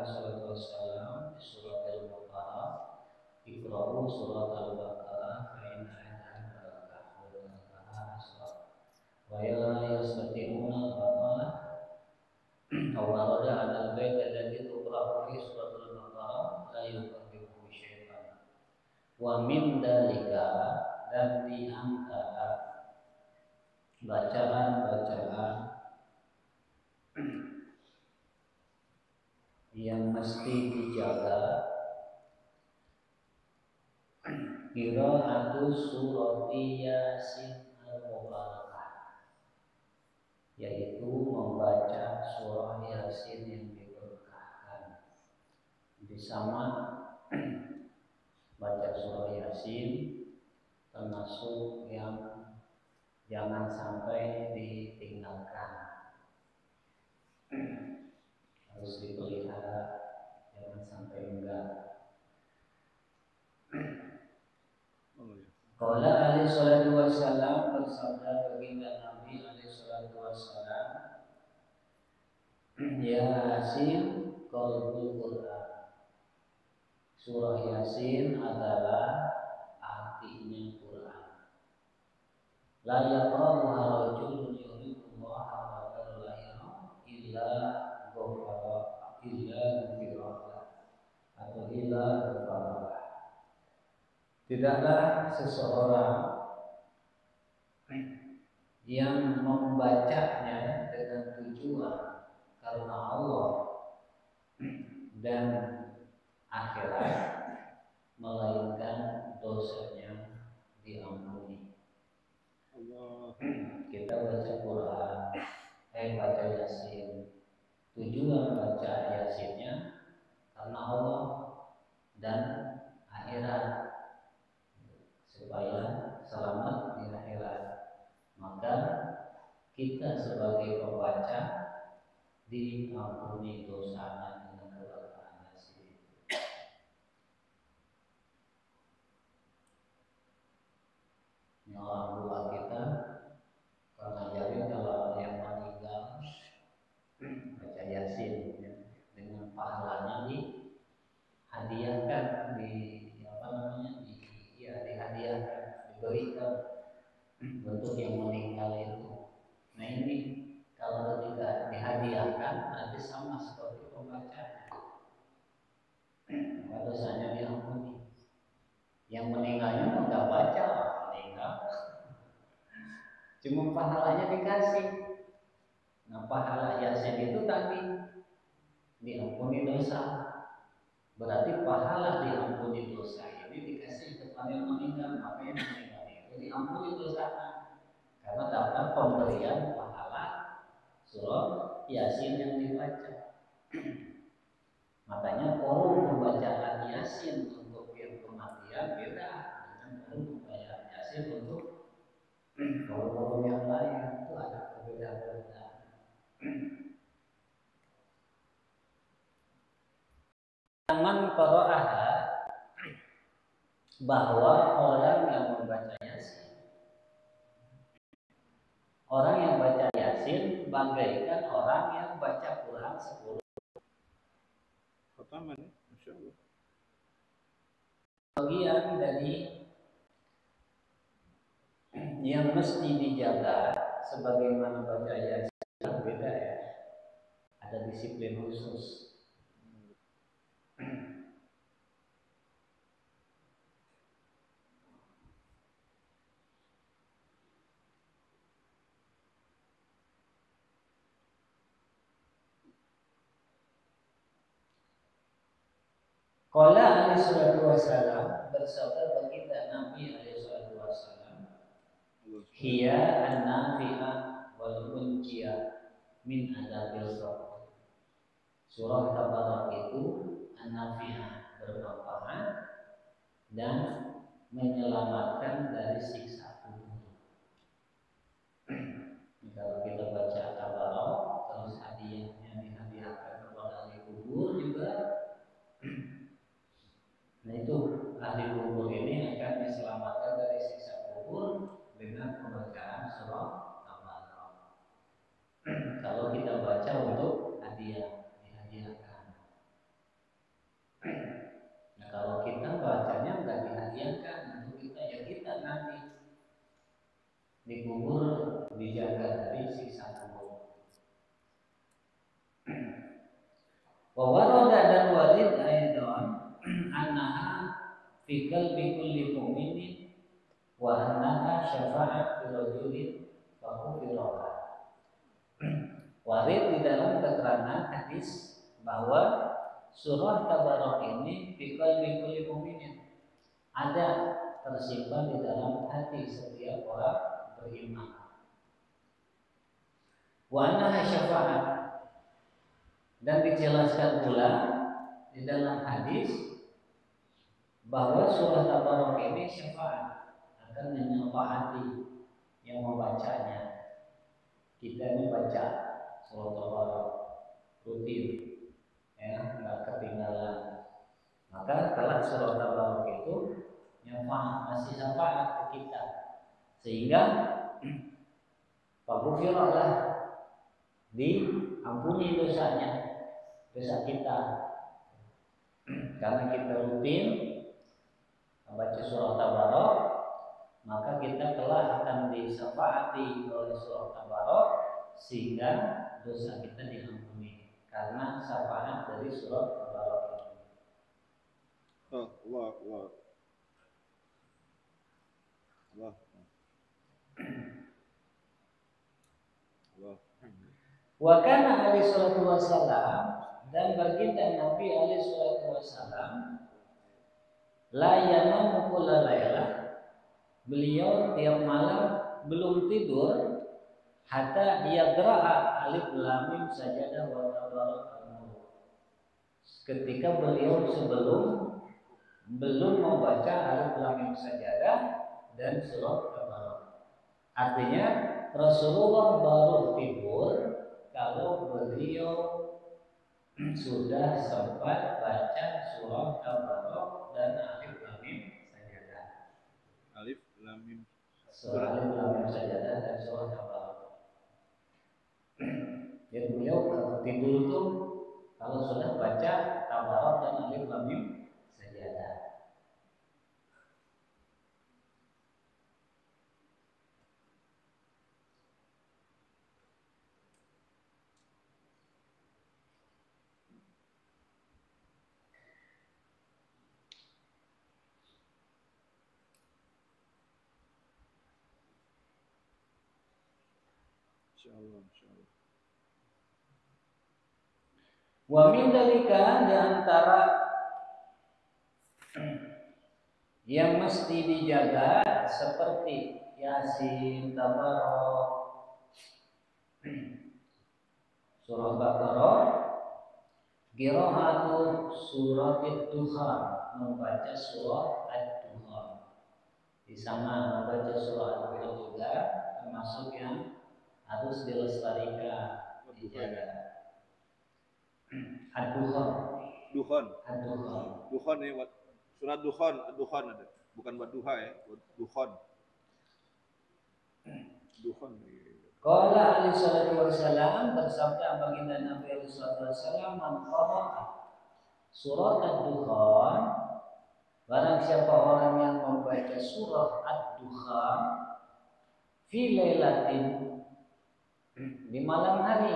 alaihi wasallam di surat Al-Baqarah, Iqra'u surat Al-Baqarah fa inna barakah wa tarakaha asraf wa la yastati'una al-baqarah aw warada 'ala al-bait alladhi tuqra'u fi surat Al-Baqarah la yuqaddimu syaitan wa min dalika, dan di antara bacaan-bacaan yang mesti dijaga qira'atu surati Yasin al-Mubarakah, yaitu membaca surah Yasin yang diberkahkan. Bersama baca surah Yasin termasuk yang jangan sampai ditinggalkan, harus dipelihara, jangan sampai enggak. Qala alaihi salatu wassalam, bersabda baginda Nabi alaihi salatu wassalam, Yasin qalbul Quran. Surah Yasin adalah artinya Quran. La yaqra'uha rajulun yuhibbullaha wa la illa ghafara illa ghafara atau illa ghafara. Tidaklah seseorang yang membacanya dengan tujuan karena Allah dan akhirat, melainkan dosanya diampuni. Kita baca Quran, baca Yasin, tujuan baca Yasinnya karena Allah dan akhirat, supaya selamat di akhirat. Maka kita sebagai pembaca diampuni dosanya dengan keberkahan Yasin. Ini orang tua kita pernah jadi kalau yang meninggal baca Yasin ya, dengan pahalanya dihadiahkan, dihadiahkan, diberikan untuk yang meninggal itu. Nah ini kalau tidak dihadiahkan nanti sama seperti pembacanya, maka dosanya diampuni. Yang meninggalnya nggak baca, meninggal cuma pahalanya dikasih. Nah pahala Yasin itu tadi diampuni dosa, berarti pahala diampuni dosa ini dikasih kepada yang meninggal, maka yang meninggal itu diampuni dosanya karena dapat pemberian pahala surah Yasin yang dibaca. Makanya forum pembacaan Yasin untuk yang kematian beda dengan forum pembacaan Yasin untuk forum yang lain, itu ada perbedaan-perbedaan. Man qara'aha, bahwa orang yang membaca Yasin, orang yang baca Yasin bagaikan orang yang baca Quran 10. Pertama nih, Masya Allah. Bagian dari yang mesti dijaga sebagaimana baca Yasin beda ya, ada disiplin khusus. Qala alaihi salatu wassalam, bersabda baginda Nabi alaihi salatu wassalam, hiya an-nafi'ah wal munjiyah min adabil qabr. Surah Tabarak itu an-nafi'ah, bermanfaat dan menyelamatkan dari siksa kubur. Kalau kita baca Tabarak terus hadiahnya dihadiahkan kepada ahli kubur juga, nah itu ahli kubur ini akan diselamatkan dari siksa kubur dengan pembacaan surah Tabarak. Kalau kita baca untuk hadiah, dihadiahkan. Wa warada dan warid aidan annaha fi qalbi kulli mu'minin wa annaha syafa'at bi rajulin fa ghufira. Warid di dalam keterangan hadis bahwa surah Tabarok ini fi qalbi kulli mu'minin, ada tersimpan di dalam hati setiap orang beriman. Wa annaha syafa'at, dan dijelaskan pula di dalam hadis bahwa surah Tabarok ini syafaat, akan menyafaati yang membacanya. Kita ini baca surah Tabarok rutin, ya, nggak ketinggalan. Maka telah surah Tabarok itu masih syafaat ke kita, sehingga faghfirallah, diampuni dosanya, dosa kita, karena kita rutin membaca surah Tabarok, maka kita telah akan disyafaati oleh surah Tabarok, sehingga dosa kita diampuni karena syafaat dari surah Tabarok ini. Allah. Wa kana alaihi salatu wassalam, dan baginda Nabi alaihi salatu wassalam, la yanamu kulla lailah, beliau tiap malam belum tidur hatta yaqra'a alif lam mim sajadah wa tabaraka. Ketika beliau belum membaca alif lam mim sajadah dan surah Tabarok. Artinya Rasulullah baru tidur kalau beliau sudah sempat baca surah Tabarok dan alif lam mim sajadah. Alif lam mim. Surah alif lam mim sajadah dan surah Tabarok. Jadi beliau tidur itu kalau sudah baca Tabarok dan alif lam mim sajadah. Insyaallah. Wa min dalika, di antara yang mesti dijaga seperti Yasin, Tabarok, surah Baqarah, qiraatu surat Ad-Dukhan, membaca surah Ad-Dukhan. Di sana membaca surah Ad-Dukhan juga termasuk yang harus dilestarikan, dijaga. Ad-Dukhan. Dukhan ya, surat Dukhan, Ad-Dukhan ada. Bukan Wadduha ya, Dukhan. Qala alaihi salatu wassalam, bersabda baginda Nabi alaihi salatu wassalam, man qara'a surat Ad-Dukhan, barang siapa orang yang membaca surah Ad-Dukhan fi lailatin, di malam hari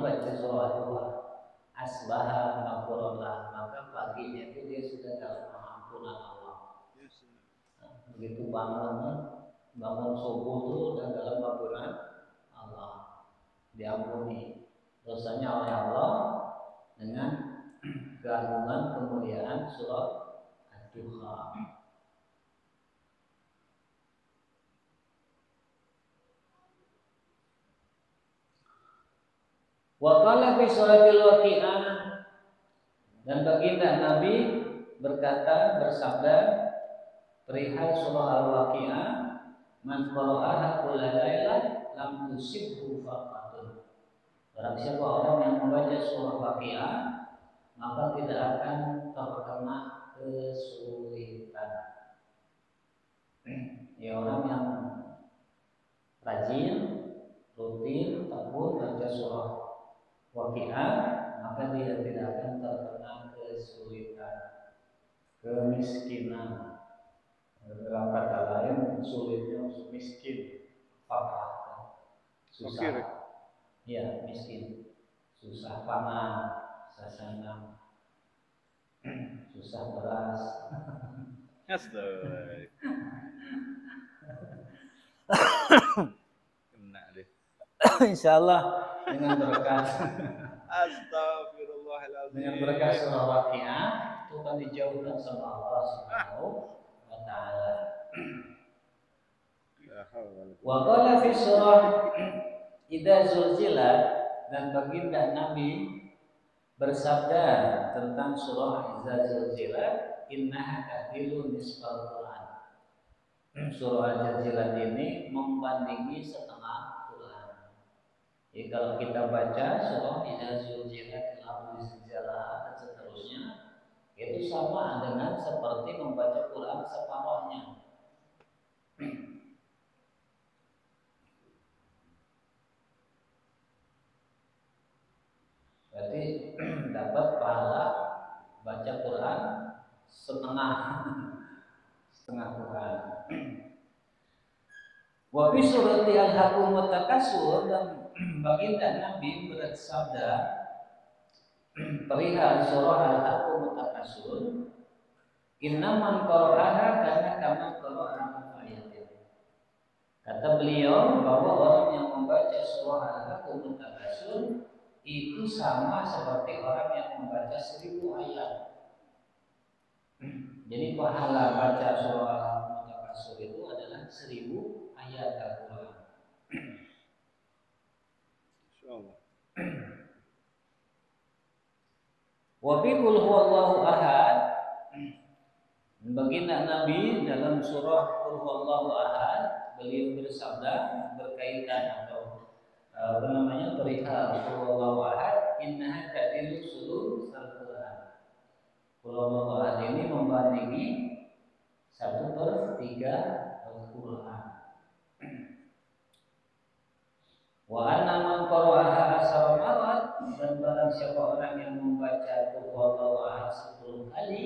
baca surah Ad-Dukhan, asbaha maghfurullah, maka paginya itu dia sudah dalam pengampunan Allah. Begitu bangun subuh itu dan dalam ampunan Allah, diampuni dosanya oleh Allah dengan keagungan kemuliaan surat Ad-Dukhan. Wa qala fi suratil Waqi'ah, dan baginda Nabi bersabda perihal surah Al-Waqi'ah, man qara'aha kulla lailah lam tusibhu faqatun. Barang siapa orang yang membaca surah Waqi'ah, maka tidak akan terkena kesulitan. Ya, orang yang rajin, rutin, tekun baca surah Waqi'ah, maka dia tidak akan terkena kesulitan, kemiskinan. Dalam kata lain, sulitnya miskin, fakir, susah. Iya, miskin, susah pangan, sasanam, susah beras. Astaga. Kena deh. Insyaallah dengan berkat Astagfirullahaladzim. dengan berkat surah Waqiah itu akan dijauhkan sama Allah Subhanahu wa taala. Wa qala fi surah Idza Zulzilat, dan baginda Nabi bersabda tentang surah Idza Zulzilat, innaha ta'dilu nisfal Quran. Surah Al-Zulzilat ini membandingi setengah Quran. Jadi kalau kita baca surah Idza Zulzilat, al-ardu zilzalaha dan seterusnya, itu sama dengan seperti membaca Quran separuhnya. Berarti dapat pahala baca Quran setengah Quran. Wa fi surati al-hakum wa takasur, dan baginda Nabi bersabda perihal surah al-hakum wa takasur, innaman qara'aha kana kama qara'a ayatin. Kata beliau bahwa orang yang membaca surah al-hakum wa takasur itu sama seperti orang yang membaca 1000 ayat. Jadi pahala baca surah Al-Mutakasur itu adalah 1000 ayat Al-Quran. Insyaallah. Wa fi qul huwallahu ahad, baginda Nabi dalam surah Qul huwallahu ahad beliau bersabda berkaitan atau perihal Qul huwallahu ahad, innaha ta'dilu sulusal Quran. Qul huwallahu ahad ini membandingi 1/3 Al-Quran. Wa anna man qara'aha asara marat, dan barang siapa orang yang membaca Qul huwallahu ahad 10 kali,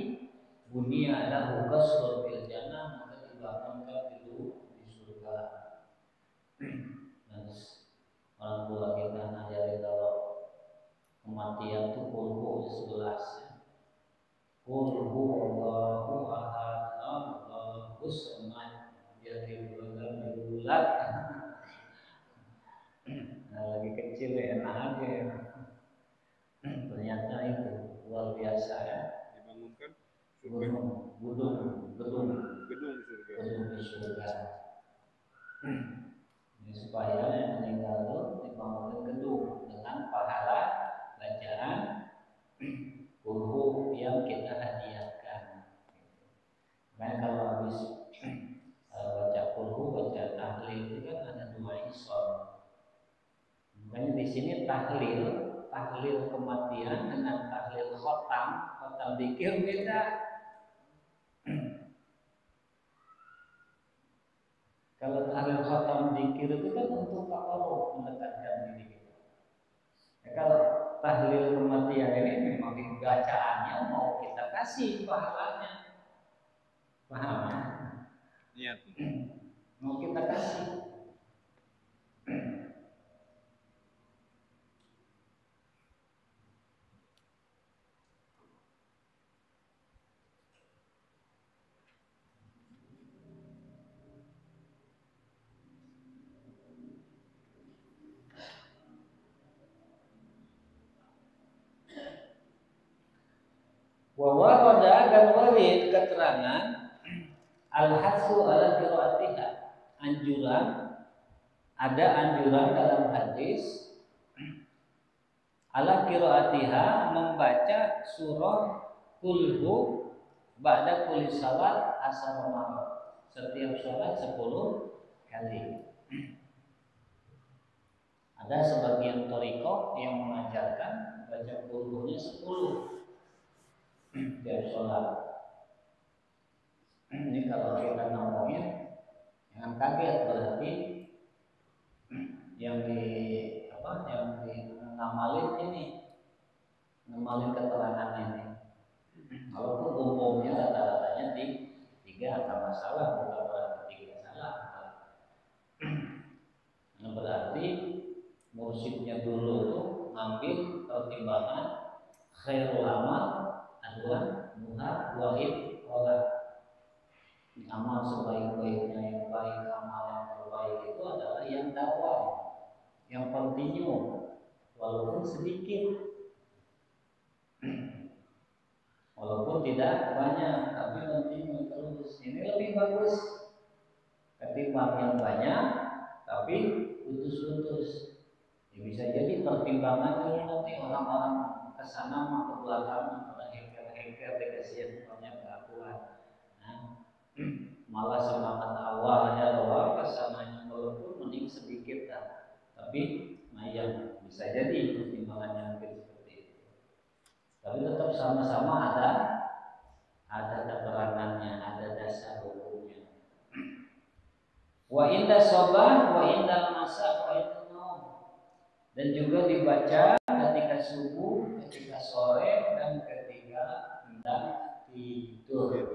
bunia lahu qasrun fil jannah, maka dibangunkan itu di surga. Dan orang tua kita ngajarin kalau kematian itu kulhu 11 ya. Qul huwallahu ahad Allahus samad jadi bulat. Nah, lagi kecil ya enak aja ya. Ternyata itu luar biasa ya. Dibangunkan gedung di surga. Ini supaya yang meninggal itu dibangunkan gedung dengan pahala bacaan kulhu yang kita hadiahkan. Makanya kalau habis baca kulhu, baca tahlil itu kan ada 2 ison. Makanya di sini tahlil kematian dengan tahlil khotam dzikir beda. Kalau tahlil khotam dzikir itu kan untuk takarrub, mendekatkan diri kita. Kalau tahlil kematian ini memang bacaannya mau kita kasih pahalanya. Paham ya? Niat. Mau kita kasih. Wa warada, dan warid keterangan al-hasu ala qiraatiha, ada anjuran dalam hadis ala qiraatiha, membaca surah kulhu ba'da kulli salat asar marot, setiap salat 10 kali. Ada sebagian thariqah yang mengajarkan baca kulhunya 10 tiap sholat. Ini kalau kita ngomongin jangan kaget, berarti yang ngamalin keterangan ini. Walaupun umumnya rata-ratanya 3 atau masalah, bukan berarti 3 salah. Nah, berarti mursyidnya dulu tuh mengambil pertimbangan khairul amal adalah muha wahid olah. Amal sebaik-baiknya yang baik, amal yang terbaik itu adalah yang dawam, yang kontinu, walaupun sedikit, walaupun tidak banyak, tapi kontinu terus. Ini lebih bagus ketimbang yang banyak tapi putus-putus. Ya, bisa jadi pertimbangannya nanti orang-orang kesana mah ke belakang pada hengker-hengker dikasih banyak keakuan. Nah, malah semangat awalnya doang kesananya walaupun mending sedikit kan, tapi lumayan bisa jadi pertimbangannya mungkin seperti itu. Tapi tetap sama-sama ada keterangannya, ada dasar hukumnya. Wa inda sobah, wa inda masa, wa inda naum. Dan juga dibaca ketika subuh, ketika sore, dan ketika hendak tidur.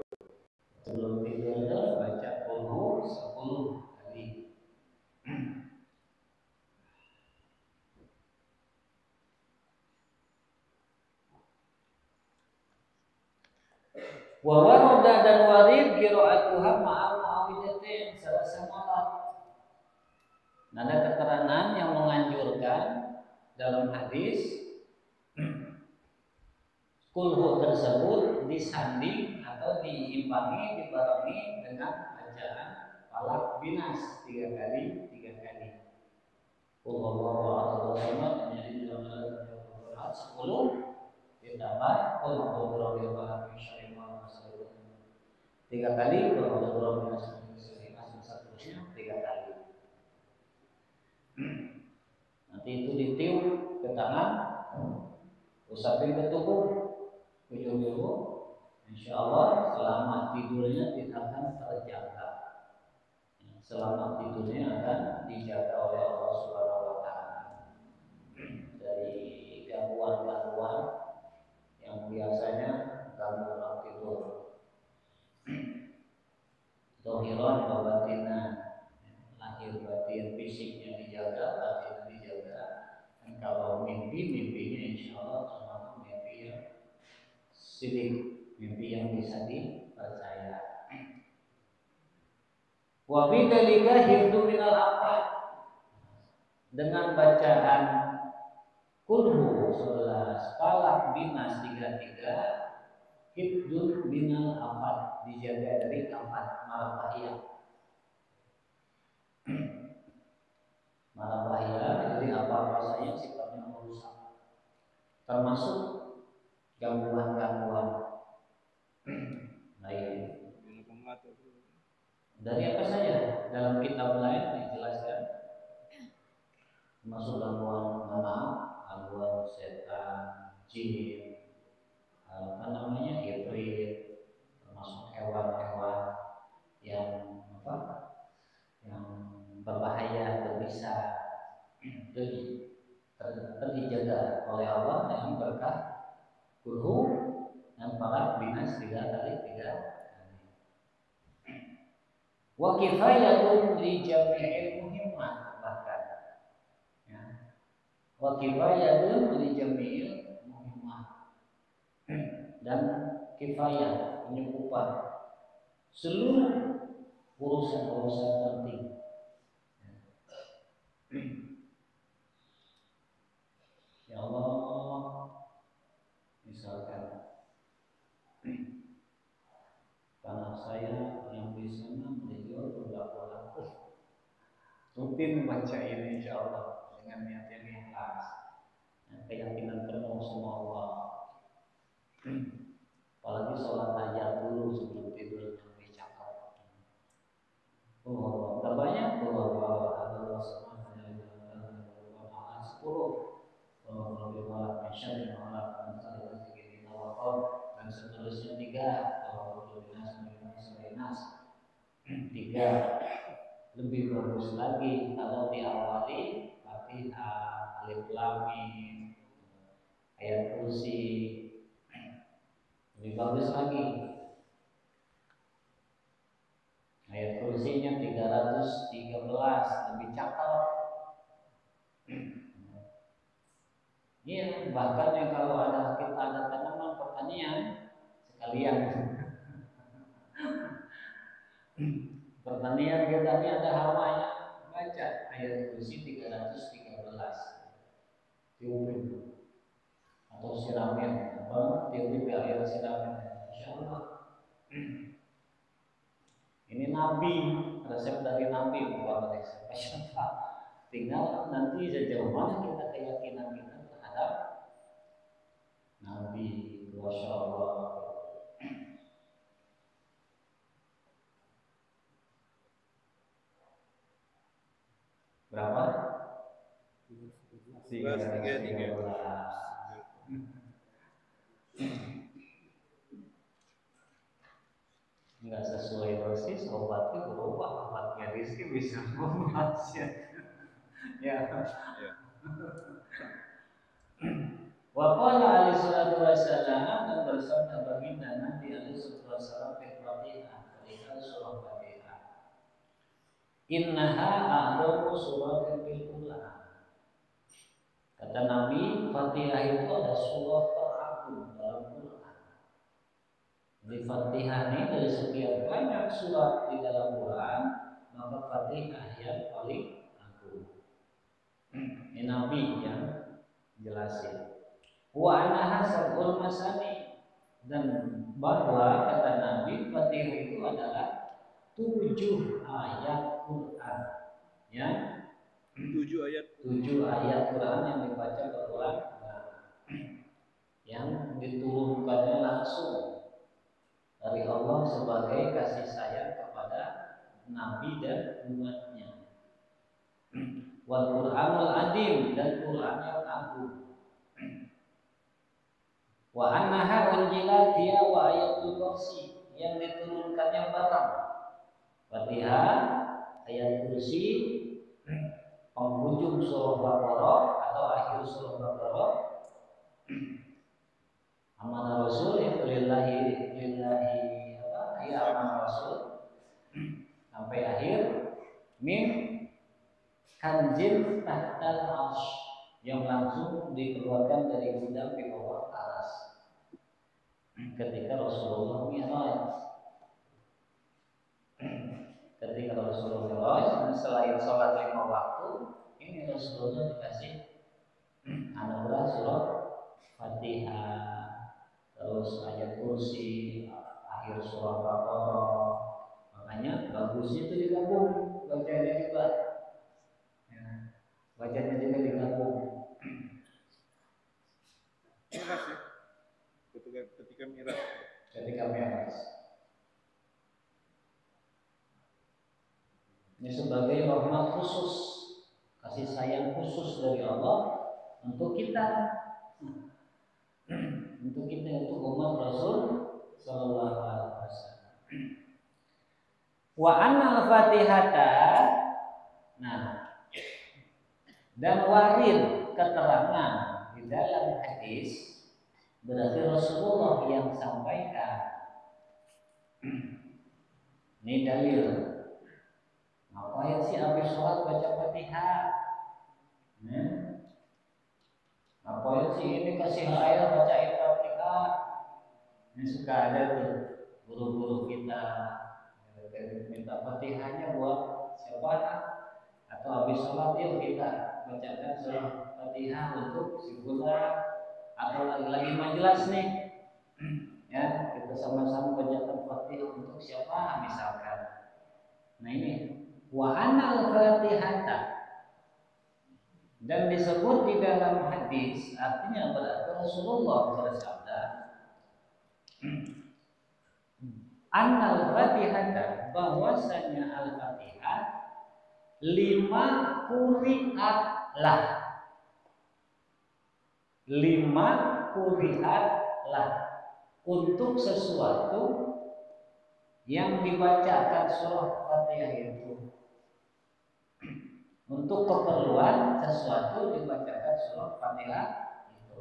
Sebelum tidur baca qul 10 kali. Wa warada dan warid qira'atuha ma'al mu'awidatain selasa malam. Ada keterangan yang menganjurkan dalam hadis kulhu tersebut disanding atau diimbangi, dibarengi dengan bacaan falak binas 3 kali. Qul huwallahu ahad samad menjadi dalam Al-Qur'an 10 ditambah qul a'udzu birabbil falaq min syarri ma khalaq 3 kali, qul a'udzu birabbil nas min syarri ma khalaq seterusnya 3 kali. Nanti itu ditiup ke tangan, usapin ke tubuh, ujung-ujung, insya Allah selama tidurnya tidak akan terjaga. Selama tidurnya akan dijaga oleh Allah Subhanahu Wa Taala dari gangguan-gangguan yang biasanya ganggu orang tidur. Dohiron wa batinan, lahir batin fisiknya dijaga, batinnya dijaga. Dan kalau mimpinya insya Allah termasuk mimpi yang sidik, mimpi yang bisa dipercaya. Wa bi dalika hifdzu minal afat, dengan bacaan kulhu 11 falak binas 33 hifdzu minal afat, dijaga dari afat mara bahaya. Mara bahaya dari apa-apa saja sifatnya merusak, termasuk gangguan-gangguan lain. Dari apa saja dalam kitab lain dijelaskan, termasuk gangguan gangguan setan, jin, ifrit, termasuk hewan-hewan yang yang berbahaya, berbisa, itu dijaga oleh Allah dengan berkah kulhu dan falak binas 3 kali. Wa kifayatun li jami'il muhimmat, bahkan ya. Wa kifayatun li jami'il muhimmat, dan kifayah penyukupan seluruh urusan-urusan penting. Ya Allah, misalkan tanah saya yang di sana dijual berapa laku, rutin baca ini insya Allah dengan niat yang ikhlas, keyakinan penuh sama Allah. Apalagi sholat tahiyat dulu sebelum tidur lebih cakep. Oh, banyak Allah ada sama dari 10. Kalau lebih malah mention malah antara segini nawakal dan seterusnya 3. Kalau lebih nas 3. Lebih bagus lagi kalau diawali Fatihah, Alif Lam Mim, ayat kursi, lebih bagus lagi. Ayat kursinya 313, lebih cakep. Iya, bahkan yang kalau kita ada tanaman pertanian sekalian. Pertanian kita ini ada hawanya, baca ayat kursi 313 tiupin atau siramin apa tiupin ayat siramin, insya Allah. Ini Nabi, resep dari Nabi, bukan resep siapa. Tinggal nanti sejauh mana kita keyakinan kita terhadap Nabi. Masya Allah. Berapa? 13. Nggak sesuai dosis obatnya berubah, obatnya rizki bisa membahasia. Ya. Wa qala alaihi salatu wassalam, dan bersabda baginda Nabi alaihi salatu wassalam fi Fatihah, ketika surah Fatihah, innaha a'dhamu suratin fil Qur'an. Kata Nabi, Fatihah itu ada surah teragung dalam Quran. Di Fatihah ini dari sekian banyak surat di dalam Quran, maka Fatihah yang paling agung. Ini Nabi yang jelasin. Wa anaha sab'ul masani, dan bahwa kata Nabi Fatihah itu adalah 7 ayat Quran, ya, 7 ayat Quran yang dibaca berulang, yang diturunkannya langsung dari Allah sebagai kasih sayang kepada Nabi dan umatnya. Wal Qur'anul Adim, dan Quran yang agung. Wa annaha unjilat dia wa ayatul kursi, yang diturunkannya barang Fatihah, ayat kursi, penghujung surah Baqarah atau akhir surah Baqarah, amanah Rasul, yang lillahi apa ya, amanah Rasul sampai akhir, min kanjil tahtal arsh, yang langsung dikeluarkan dari gudang di bawah aras ketika Rasulullah Mi'raj. Ketika Rasulullah Mi'raj, selain sholat 5 waktu, ini Rasulullah dikasih anugerah surah Fatihah, terus ayat kursi, akhir surah Baqarah. Makanya bagusnya itu digabung, bacanya juga, ya, bacanya juga digabung. Mi'raj ya, ketika Mi'raj. Ketika Mi'raj. Ini sebagai rahmat khusus, kasih sayang khusus dari Allah untuk kita, untuk umat Rasul Sallallahu Alaihi Wasallam. Wa annal Fatihata, nah, dan warid keterangan di dalam hadis, berarti Rasulullah yang sampaikan. Ini dalil. Ngapain sih habis sholat baca Fatihah? Ngapain sih ini kasih air bacain Fatihah? Ini suka ada tuh guru-guru kita minta Fatihahnya buat siapa? Atau habis sholat yuk kita bacakan surah Fatihah untuk si bulan, atau lagi majelis nih, ya, kita sama-sama bacakan Fatihah untuk siapa misalkan. Nah ini wa anal Fatihata, dan disebut di dalam hadis, artinya berarti Rasulullah bersabda, annal Fatihata, bahwasanya Al-Fatihah 5 quri'at lah, 5 quri'at lah, untuk sesuatu yang dibacakan surah Fatihah itu, untuk keperluan sesuatu dibacakan surah Fatihah itu.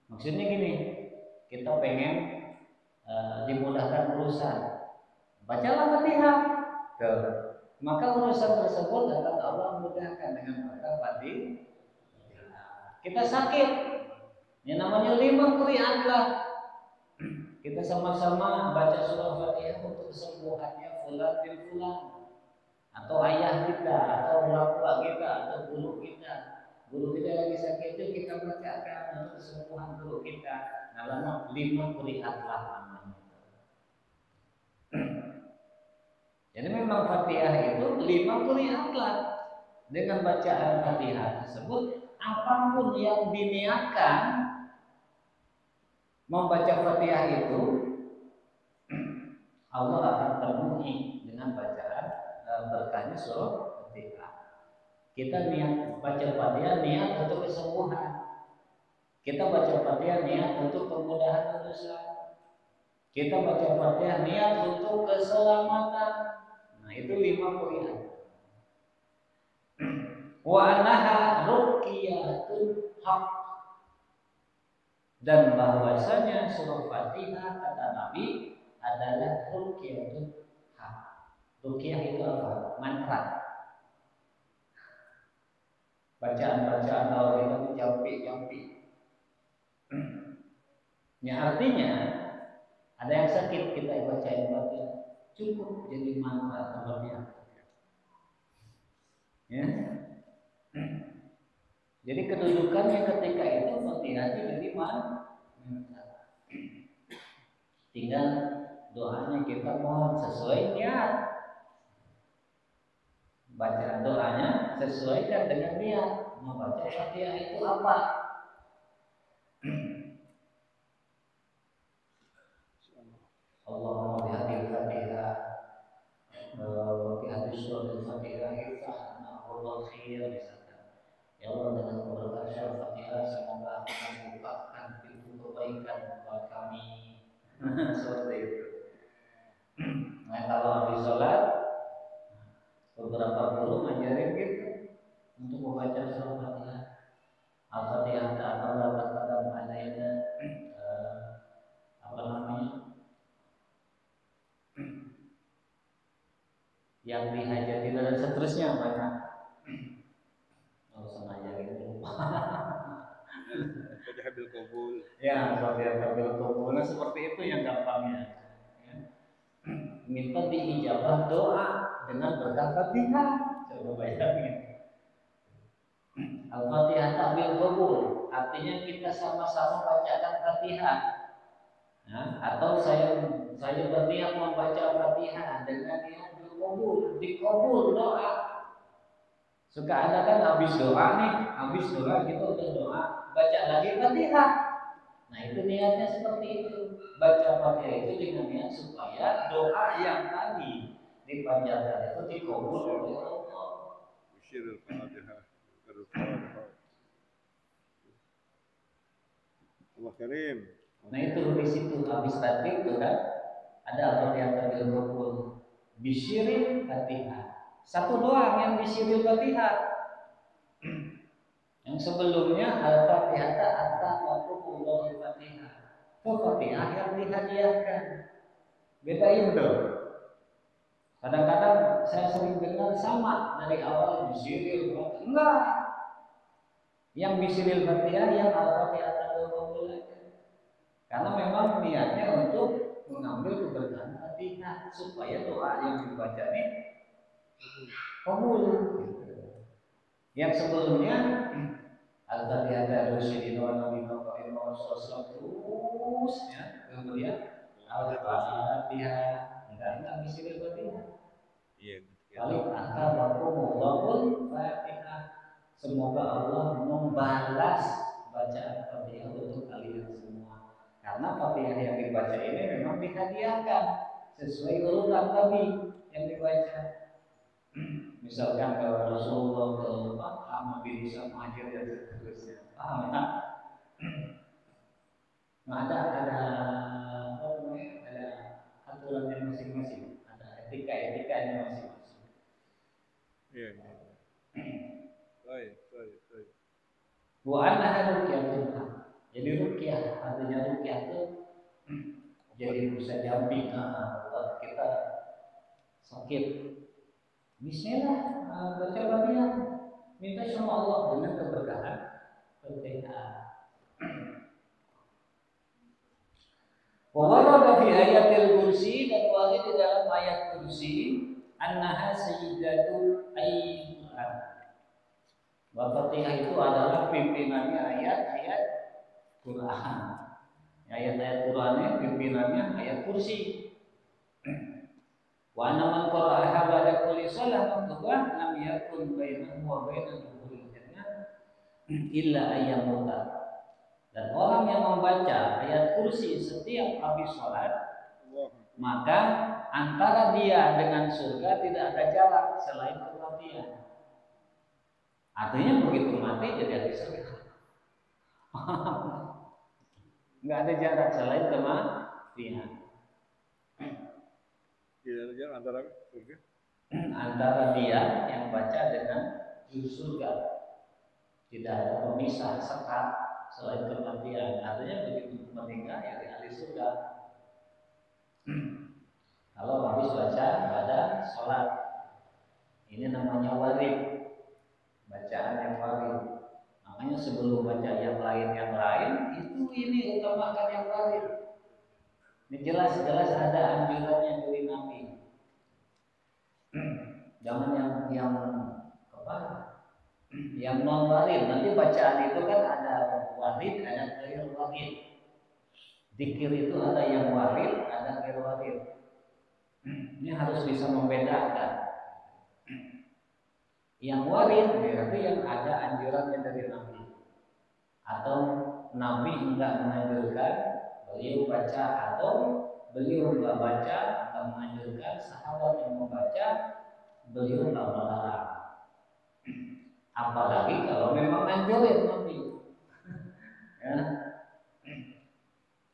Maksudnya gini, kita pengen dimudahkan urusan, bacalah Fatihah, maka urusan tersebut akan Allah mudahkan dengan berkat Fatihah. kita sakit. Yang namanya 5 qiraatlah. Kita sama-sama baca surah Fatihah untuk kesembuhannya fulan bin fulan, atau ayah kita, atau orang tua kita, atau guru kita. Guru kita lagi sakit itu kita bacakan untuk kesembuhan guru kita. Nah, 5 qiraatlah namanya. Jadi memang Fatihah itu 5 qiraatlah. Dengan bacaan Fatihah tersebut, apapun yang diniatkan membaca Fatihah itu, Allah akan penuhi dengan bacaan berkahnya surah Fatihah. Kita niat baca Fatihah niat untuk kesembuhan. Kita baca Fatihah niat untuk kemudahan urusan. Kita baca Fatihah niat untuk keselamatan. Nah, itu 5 qiraat. Wa annaha ruqyatul haq. Dan bahwasanya surah Fatihah kata Nabi adalah ruqyatul haq. Ruqyah itu apa? Mantra. Bacaan-bacaan kalau kita jampi-jampi. Yang artinya ada yang sakit kita bacain Fatihah cukup jadi mantra terlebih. Ya. Jadi kedudukannya ketika itu Fatihah itu jadi mantra. Tinggal doanya kita mohon sesuai niat. Baca doanya sesuaikan dengan niat. Membaca Fatihah itu apa? Allahumma bihadil Fatihah wa bihadil surah Fatihah iftahna Allah khair misalkan. Ya Allah, dengan keberkahan Fatihah semoga akan membukakan pintu kebaikan buat kami. Seperti itu. Nah, kalau habis sholat beberapa guru ngajarin gitu untuk membaca surah Fatihah. Al-Fatihah ta'ala kadang alaina apa namanya? Yang dihajati dan seterusnya banyak. Kalau sengaja gitu lupa. Fatihah bil qabul. Ya, Fatihah bil qabul. Nah, seperti itu yang gampangnya. Ya. Minta diijabah doa dengan berkah Fatihah. Coba bayangin. Al-Fatihah bil qabul artinya kita sama-sama bacakan Fatihah. Nah, atau saya berniat membaca Fatihah dengan niat dikabul doa. Suka ada kan habis doa kita udah doa, baca lagi Fatihah. Nah, itu niatnya seperti itu. Baca Fatihah itu dengan niat supaya doa yang tadi dipanjatkan itu dikabul oleh Allah. Bisyirul Fatihah. Allah Karim. Nah, itu di situ habis tadi itu kan ada Al-Fatihah bil qabul. Bisyiril Fatihah. Satu doang yang bisyiril Fatihah. Yang sebelumnya Al-Fatihah ataqullah Al-Fatihah. Itu Fatihah yang dihadiahkan. Bedain tuh. Kadang-kadang saya sering dengar sama dari awal bisyiril Fatihah. Enggak. Yang bisyiril Fatihah yang Al-Fatihah ataqullah. Karena memang niatnya untuk mengambil keberkahan Fatihah supaya doa yang dibaca ini kabul. Yang sebelumnya Al-Fatihah dari Sayyidina Nabi Muhammad SAW terus ya, kemudian Al-Fatihah enggak misi Al-Fatihah. Iya. Paling akhbarullahul Fatihah. Semoga Allah membalas bacaan Fatihah untuk kalian semua. Karena Fatihah yang dibaca ini memang dihadiahkan sesuai urutan tadi yang dibaca. Misalkan kalau Rasulullah ke Ahmad bin Isa Muhajir dan seterusnya. Paham ya? Nah, ada apa namanya? Ada aturannya masing-masing, ada etika-etikanya masing-masing. Iya. Baik. Wa annaha ruqyatul haq. Jadi ruqyah artinya ruqyah itu jadi bisa jampi buat kita sakit. Bismillah baca Fatihah, minta sama Allah dengan keberkahan Fatihah. Wa warada fi ayatil kursi, dan wali di dalam ayat kursi annaha sayyidatul Quran. Wa Fatihah itu adalah pimpinannya ayat-ayat Quran. Ayat-ayat Qurannya pimpinannya ayat kursi. Wa anna man qara'aha ba'da kulli shalah maktubah lam yakun bainahu wa bainal dukhulil jannah illa ayyamuta. Dan orang yang membaca ayat kursi setiap habis sholat, maka antara dia dengan surga tidak ada jarak selain kematian. Artinya begitu mati jadi ahli surga. Nggak ada jarak selain kematian. Tidak ada jarak antara surga. Antara dia yang baca dengan surga. Tidak ada pemisah sekat selain kematian. Artinya begitu meninggal ya ahli surga. Kalau habis baca pada sholat, ini namanya warid, bacaan yang warid. Makanya sebelum baca yang lain itu ini utamakan yang warid. Ini jelas-jelas ada anjurannya dari Nabi. Jangan yang apa? Yang non warid. Nanti bacaan itu kan ada warid, ada ghair warid. Zikir itu ada yang warid, ada ghair warid. Ini harus bisa membedakan. Yang warid berarti yang ada anjurannya dari Nabi, atau Nabi enggak menganjurkan beliau baca, atau beliau enggak baca, enggak menganjurkan sahabat yang membaca, beliau enggak melarang. Apalagi kalau memang anjurin Nabi. Ya.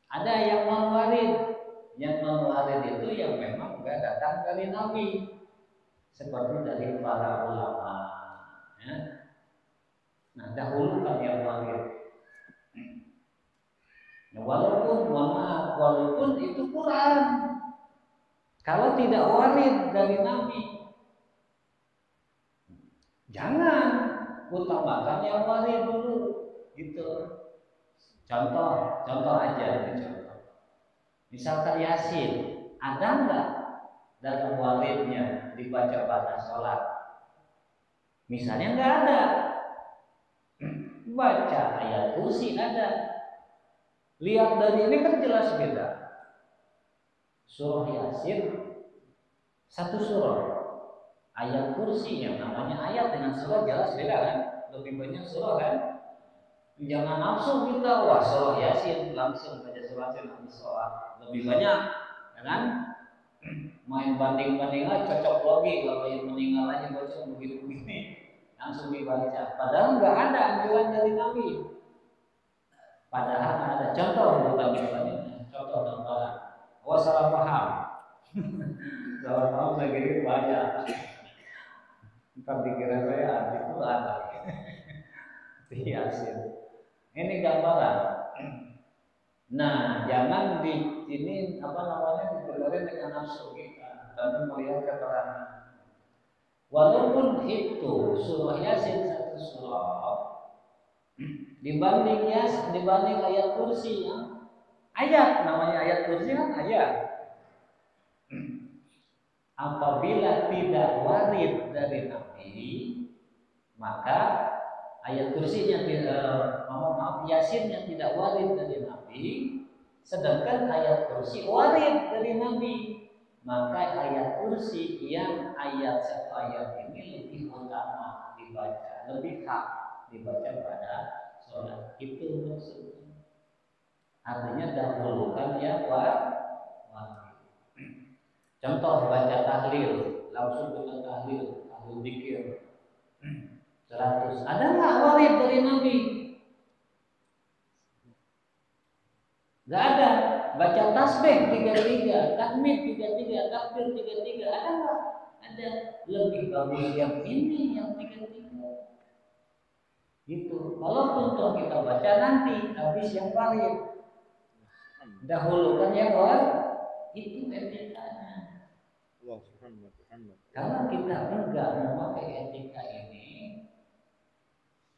Ada yang non warid. Yang non warid itu yang memang enggak datang dari Nabi, seperti dari para ulama. Ya. Nah, dahulukan yang warid. Ya, walaupun itu Quran, kalau tidak warid dari Nabi, jangan utamakan yang warid dulu, gitu. Contoh aja ini contoh. Misalkan Yasin, ada nggak dalam waridnya dibaca pada sholat? Misalnya nggak ada. Baca ayat kursi ada. Lihat dari ini kan jelas beda. Surah Yasin satu surah. Ayat kursi yang namanya ayat dengan surah jelas beda kan? Lebih banyak surah kan? Jangan langsung kita wah surah Yasin langsung baca surah Yasin lebih banyak, ya kan? Main banding-banding aja, cocok logi kalau yang meninggal aja baca begini-begini langsung dibaca. Padahal nggak ada anjuran dari Nabi. Padahal ada contoh banding-bandingnya, contoh gambaran. Oh salah paham, salah paham saya kira baca. Ntar dikira saya itu ada. Yasin. Ini gambaran. Nah, jangan di ini apa namanya dibedarin dengan nafsu kita, tapi melihat keterangan. Walaupun itu surah Yasin satu surah, dibanding ayat kursi ya, ayat namanya ayat kursi kan ayat. Apabila tidak warid dari Nabi, maka ayat kursinya Yasinnya tidak warid dari Nabi, sedangkan ayat kursi warid dari Nabi, maka ayat kursi yang ayat satu ayat ini lebih utama dibaca, lebih hak dibaca pada sholat. Itu maksudnya. Artinya dahulukan yang warid. Contoh baca tahlil, langsung dengan tahlil zikir 100. Ada nggak warid dari Nabi? Nggak ada. Baca tasbih 33, tahmid 33, takbir 33. Ada nggak? Ada. Lebih bagus yang ini yang 33. Gitu. Kalaupun toh kita baca nanti habis yang warid, dahulukan yang warid, itu etikanya. Kalau kita enggak memakai etika ini,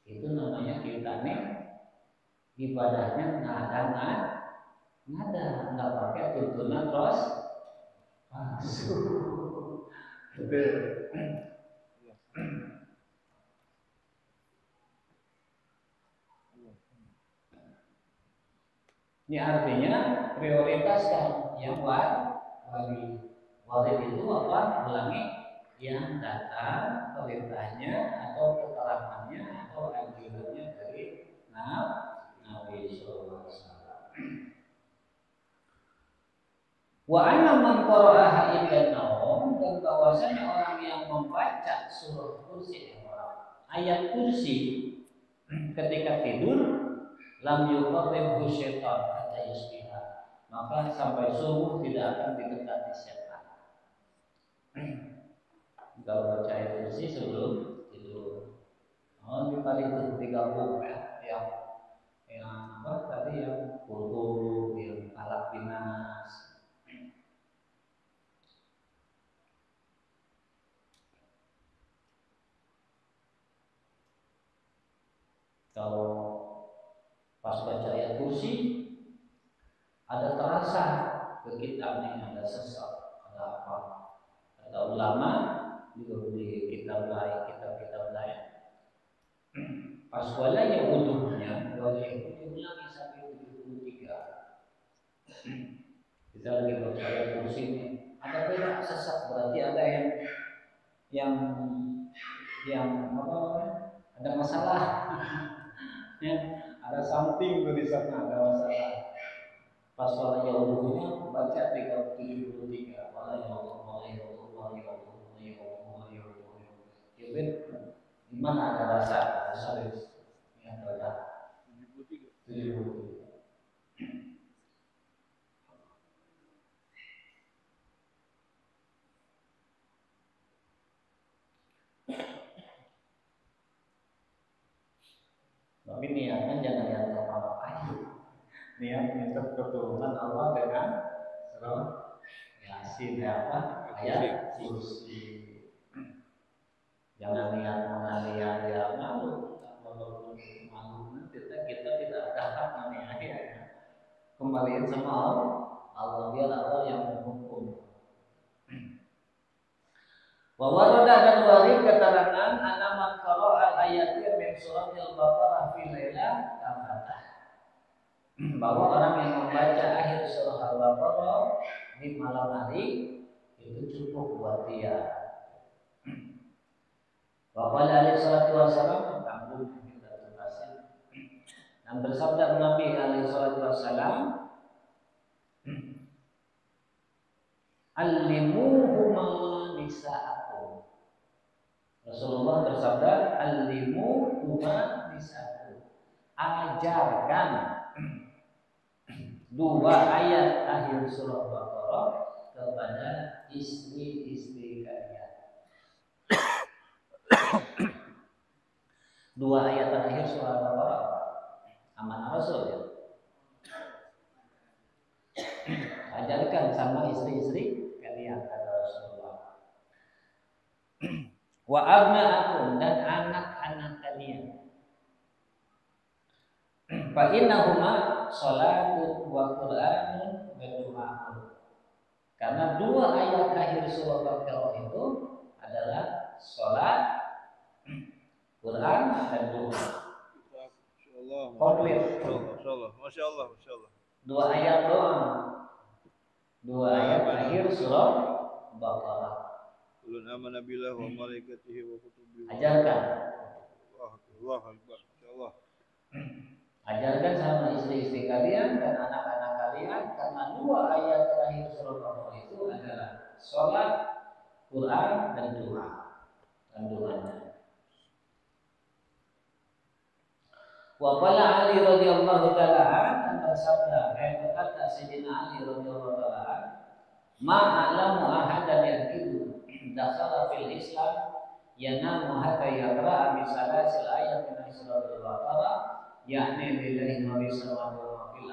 itu namanya kita nih ibadahnya nggak nggak pakai tuntunan terus palsu. Ini artinya prioritaskan yang wajib. Wajib itu apa? Ulangi, yang datang perintahnya atau keterangannya atau anjurannya dari Nabi Sallallahu Alaihi Wasallam. Wa anna man qara'aha inda naum, dan bahwasanya orang yang membaca surah kursi ayat kursi ketika tidur, lam yuqarribhu syaitan hatta yusbiha, maka sampai subuh tidak akan didekati setan. Kalau baca ayat kursi sebelum tidur, di kali itu 30 ya, yang apa tadi, yang kulhu, yang falaq binas. Kalau pas baca ayat kursi ada terasa ke kita nih, ada sesak, ada apa, ada ulama juga di kitab lain pas wala ya wudhunya diulangi sampai 73. Kita lagi baca ayat kursi ini ada beda sesak, berarti ada yang apa, ada masalah. Ya, ada something di sana, ada masalah. Pas wala ya wudhunya baca 73, wala ya Allah, wala ya Allah, wala ya Allah, wala ya Allah, wala ya Allah. Jadi di mana ada rasa yang baca 73. Tapi niatnya jangan yang apa-apa. Niat minta pertolongan Allah dengan surah Yasin, ayat kursi. Jangan niat menganiaya dia malu, walaupun malu kita tidak ada hak menganiaya. Kembaliin sama Allah, biar Allah yang menghukum. Wa warada, dan warid keterangan anna man qara'a al-ayati min suratil Baqarah fi lailah kafatah, bahwa orang yang membaca akhir surah Al-Baqarah di malam hari itu cukup buat dia. Wa qala alaihi salatu wasallam, tanggung kita tuntasin, dan bersabda Nabi alaihi salatu wasallam, allimuhuma nisa'akum. Rasulullah bersabda, allimuhuma nisa'akum, ajarkan dua ayat akhir surah Baqarah kepada istri-istri kalian. Dua ayat akhir surah Baqarah amanah Rasul ya. Ajarkan sama istri-istri kalian, kata Rasulullah. Wa abna'akum, dan anak-anak kalian. Fa innahuma shalatun wa qur'anun wa du'a'un. Karena dua ayat akhir surah Baqarah itu adalah salat, Quran, dan doa. Masyaallah. Komplit. Masyaallah. Dua ayat doang. Dua ayat akhir surah Baqarah. Qul amana billahi wa malaikatihi wa kutubihi. Ajarkan. Allah akbar. Masyaallah. Ajarkan sama istri-istri kalian dan anak-anak kalian, karena dua ayat terakhir surah Baqarah itu adalah salat, Quran, dan doa. Dan doanya. Wa qala Ali radhiyallahu ta'ala an, bersabda kata Sayyidina Ali radhiyallahu ta'ala an, ma'alamu ahadan yaqidu dakhala fil Islam yanamu hatta yaqra'a bi salasil ayat min surah Al-Baqarah, yakni billahi ma bisamawati fil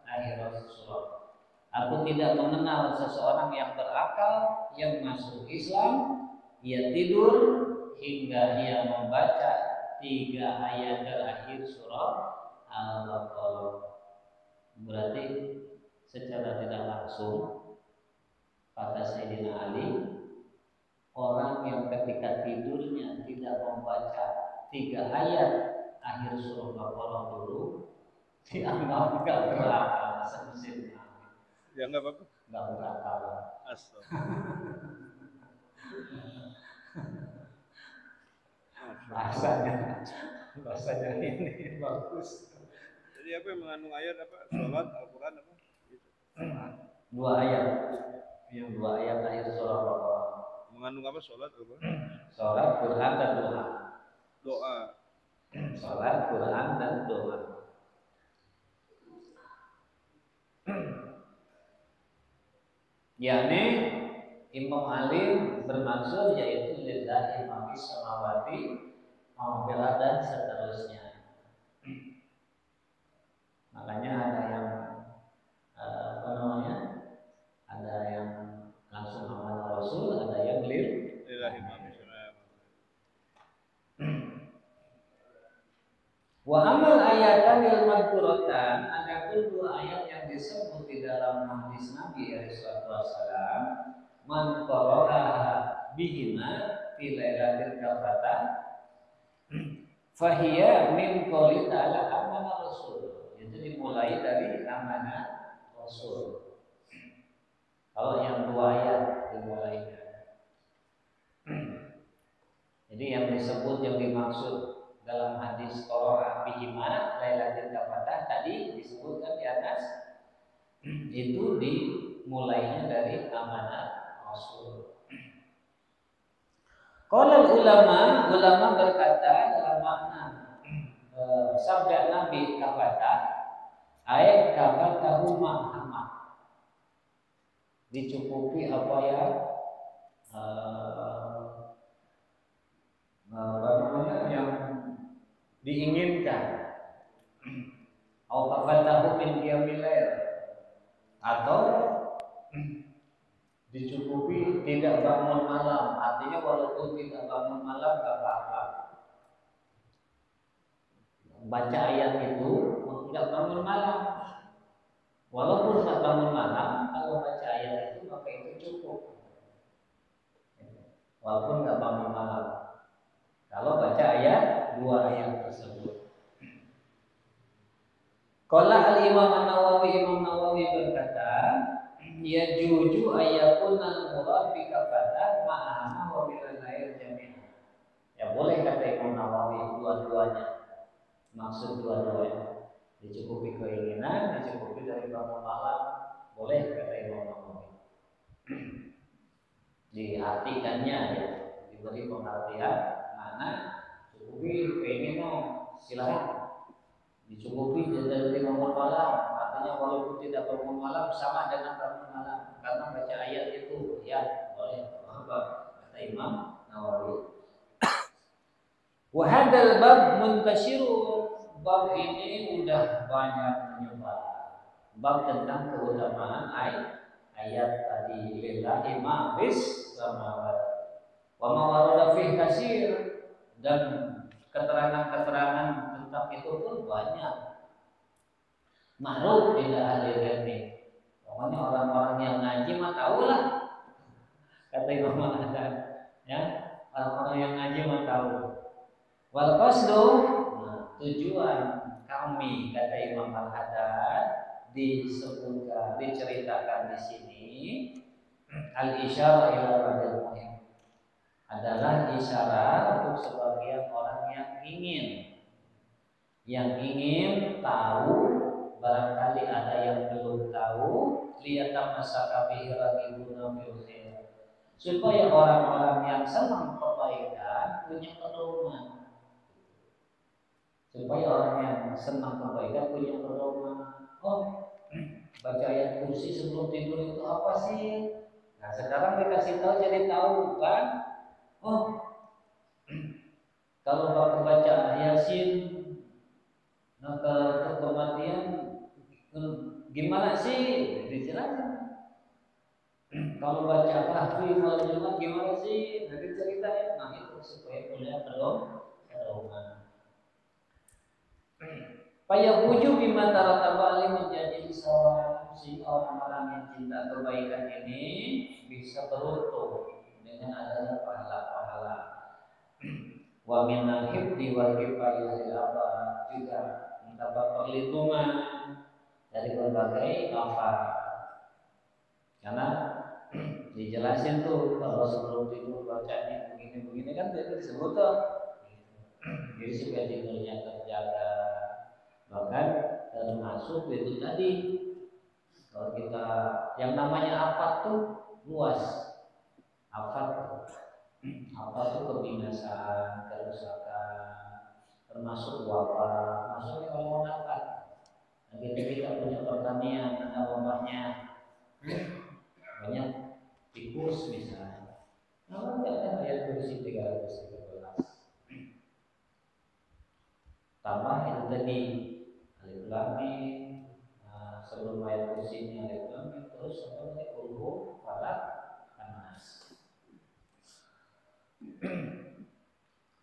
akhir surah. Aku tidak mengenal seseorang yang berakal yang masuk Islam, ia tidur hingga ia membaca 3 ayat terakhir surah al-Baqarah. Berarti secara tidak langsung kata Sayyidina Ali, orang yang ketika tidurnya tidak membaca 3 ayat akhir surah Baqarah dulu dianggap nggak berakal. Ya nggak apa-apa. Nggak berakal. Bahasanya ini bagus. Jadi apa yang mengandung ayat apa? Sholat, Al-Quran apa? Gitu. 2 ayat. Yang 2 ayat akhir surah Baqarah. Mengandung apa? Sholat, Al-Quran? Sholat, Quran dan doa. Doa. Sholat, Quran dan doa. Yani Imam Ali bermaksud yaitu lillahi ma fis samawati wa fil ardi dan seterusnya. Makanya ada yang apa namanya? Ada yang langsung amanah Rasul, ada yang lillahi ma fis samawati. Wa amal ayatanil madhkuratan, adapun 2 ayat yang disebut di dalam hadis Nabi sallallahu alaihi wasallam, man qara'aha bihima fi lailatul qadar fahiya min qouli ta'ala amana rasul. Itu dimulai dari amanah Rasul. Kalau yang 2 ayat dimulai. Jadi yang disebut, yang dimaksud dalam hadis qara'a bihima lailatul qadar tadi disebutkan di atas, itu dimulainya dari amanah Rasul. Qala ulama berkata dalam makna sabda Nabi kafata ayat kafatahu ma'hamah, dicukupi apa ya apa namanya yang diinginkan. Au kafatahu min qiyamil lail, atau dicukupi tidak bangun malam, artinya walaupun tidak bangun malam gak apa-apa. Baca ayat itu tidak bangun malam, walaupun tidak bangun malam, kalau baca ayat itu maka itu cukup. Walaupun nggak bangun malam, kalau baca ayat 2 ayat tersebut. Qala al-Imam An-Nawawi, Imam Nawawi berkata, ya juju ayakun al-murad bi kafatat ma'ana wa bil lail jami'an. Ya boleh kata Imam Nawawi dua-duanya. Maksud dua-duanya. Dicukupi keinginan, dicukupi dari bangun malam, boleh kata Imam Nawawi. Diartikannya ya, diberi pengertian mana cukupi keinginan, silakan. Dicukupi dari bangun malam, artinya walaupun tidak bangun malam sama dengan bangun malam karena baca ayat itu, ya boleh. Apa kata Imam Nawawi? Wa hadzal bab muntashirun, bab ini udah banyak menyebar. Bab tentang keutamaan ayat tadi, lillahi ma fis samawati wa ma warada fi katsir, dan keterangan-keterangan tentang itu pun banyak. Ma'ruf ila ahli ilmi. Pokoknya orang-orang yang ngaji mah tahu lah. Kata Imam Al-Haddad, ya, orang-orang yang ngaji mah tahu. Wal qasdu, tujuan kami, kata Imam Al-Haddad, disebutkan, diceritakan di sini, al-isyarah ila badal muhim, adalah isyarat untuk sebagian orang yang ingin tahu, barangkali ada yang belum tahu, liyatamasaka bihi raqibuna fil khair, supaya orang-orang yang senang kebaikan punya pedoman. Supaya orang yang senang kebaikan punya pedoman. Oh, baca ayat kursi sebelum tidur itu apa sih? Nah, sekarang dikasih tahu jadi tahu kan? Oh, kalau baca Yasin, nah ke kematian gimana sih? Dijelaskan. Kalau baca Kahfi malam Jumat gimana sih? Nanti ceritanya. Nah itu supaya punya pedoman. Fayahuju bima tarataba menjadi seorang orang yang cinta kebaikan ini bisa beruntung dengan adanya pahala-pahala. Wa minal hifdi wal kifayah juga mendapat perlindungan dari berbagai afat. Karena dijelasin tuh kalau sebelum tidur bacanya begini-begini kan itu disebut tuh. Jadi supaya tidurnya terjaga. Bahkan termasuk itu tadi kalau kita yang namanya afat tuh luas. Afat tuh kebinasaan, kerusakan, termasuk wabah, masuknya kalau afat. Nah, kita punya pertanian, ada wabahnya, banyak tikus misalnya. Nah, ada ayat kursi 313. Tambah itu tadi alif lam mim. Nah, sebelum ayat kursi ini alif lam mim terus apa tadi kulhu falak anas.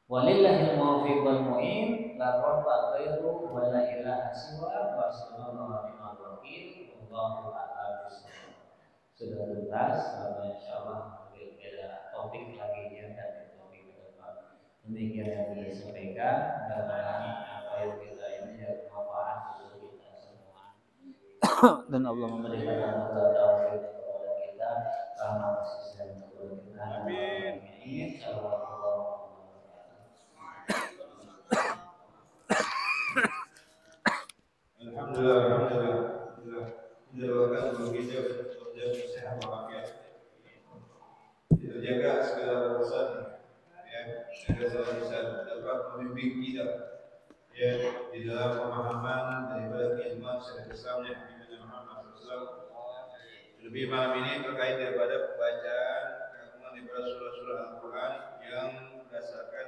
Walillahil muwaffiq wal mu'in la rabba ghairu wa la ilaha siwa wa sallallahu alaihi wa wallahu a'lam bishawab. Sudah tuntas, insyaallah beda topik lagi ya dan topik ke depan. Demikian yang disampaikan mudah-mudahan apa yang kita ini bermanfaat untuk kita semua. Dan Allah memberikan taufik kepada kita, rahmat dan kepada kita. Amin. Insyaallah. Alhamdulillah begitu terjaga sehat walafiat. Terjaga segala urusan ya, agar bisa dapat membimbing kita ya di dalam pemahaman daripada keilmuan syariat Islam yang Nabi Muhammad SAW. Lebih malam ini terkait daripada bacaan daripada surah-surah Al-Quran yang berdasarkan